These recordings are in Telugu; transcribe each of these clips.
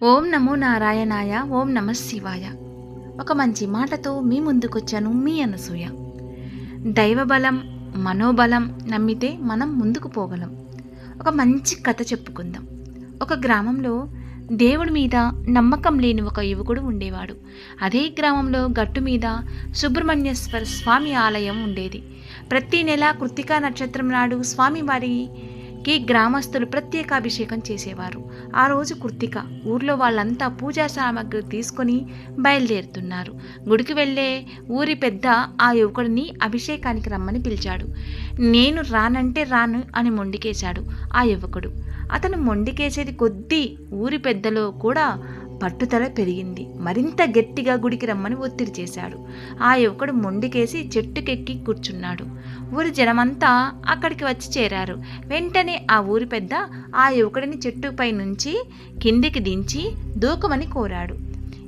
ఓం నమో నారాయణాయ. ఓం నమ శివాయ. ఒక మంచి మాటతో మీ ముందుకొచ్చాను, మీ అనసూయ. దైవబలం, మనోబలం నమ్మితే మనం ముందుకు పోగలం. ఒక మంచి కథ చెప్పుకుందాం. ఒక గ్రామంలో దేవుడి మీద నమ్మకం లేని ఒక యువకుడు ఉండేవాడు. అదే గ్రామంలో గట్టు మీద సుబ్రహ్మణ్యేశ్వర స్వామి ఆలయం ఉండేది. ప్రతి నెల కృత్తికా నక్షత్రం నాడు స్వామివారికి గ్రామస్తులు ప్రత్యేక అభిషేకం చేసేవారు. ఆ రోజు కృత్తిక. ఊర్లో వాళ్ళంతా పూజా సామాగ్రి తీసుకొని బయలుదేరుతున్నారు. గుడికి వెళ్ళే ఊరి పెద్ద ఆ యువకుడిని అభిషేకానికి రమ్మని పిలిచాడు. నేను రానంటే రాను అని మొండికేశాడు ఆ యువకుడు. అతను మొండికేసేది కొద్దీ ఊరి పెద్దలో కూడా పట్టుదల పెరిగింది. మరింత గట్టిగా గుడికి రమ్మని ఒత్తిడి చేశాడు. ఆ యువకుడు మొండికేసి చెట్టుకెక్కి కూర్చున్నాడు. ఊరి జనమంతా అక్కడికి వచ్చి చేరారు. వెంటనే ఆ ఊరి పెద్ద ఆ యువకుడిని చెట్టుపై నుంచి కిందికి దించి దూకమని కోరాడు.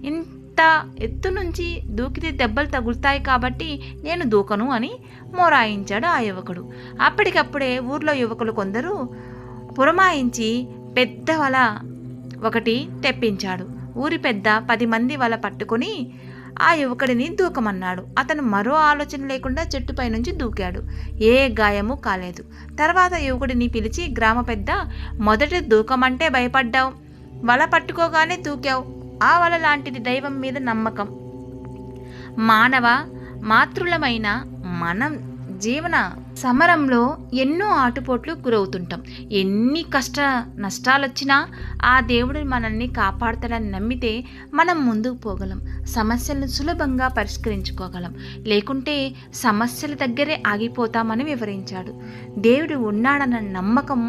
ఇంత ఎత్తు నుంచి దూకితే దెబ్బలు తగులుతాయి కాబట్టి నేను దూకను అని మొరాయించాడు ఆ యువకుడు. అప్పటికప్పుడే ఊర్లో యువకులు కొందరు పురమాయించి పెద్ద వల ఒకటి తెప్పించాడు. ఊరి పెద్ద 10 మంది వల పట్టుకొని ఆ యువకుడిని దూకమన్నాడు. అతను మరో ఆలోచన లేకుండా చెట్టుపై నుంచి దూకాడు. ఏ గాయము కాలేదు. తర్వాత యువకుడిని పిలిచి, గ్రామ పెద్ద, మొదట దూకమంటే భయపడ్డావు, వల పట్టుకోగానే దూకావు. ఆ వల లాంటిది దైవం మీద నమ్మకం. మానవ మాతృలమైన మనం జీవన సమరంలో ఎన్నో ఆటుపోట్లు గురవుతుంటాం. ఎన్ని నష్టాలొచ్చినా ఆ దేవుడు మనల్ని కాపాడుతాడని నమ్మితే మనం ముందుకు పోగలం. సమస్యలను సులభంగా పరిష్కరించుకోగలం. లేకుంటే సమస్యల దగ్గరే ఆగిపోతామని వివరించాడు. దేవుడు ఉన్నాడన్న నమ్మకం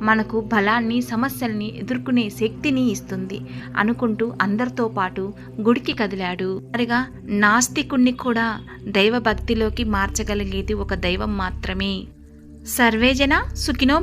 మనకు బలాన్ని, సమస్యల్ని ఎదుర్కొనే శక్తిని ఇస్తుంది అనుకుంటూ అందరితో పాటు గుడికి కదిలాడు. మరిగా నాస్తికుణ్ణి కూడా దైవభక్తిలోకి మార్చగలిగేది ఒక దైవం మాత్రమే. సర్వేజన సుఖినో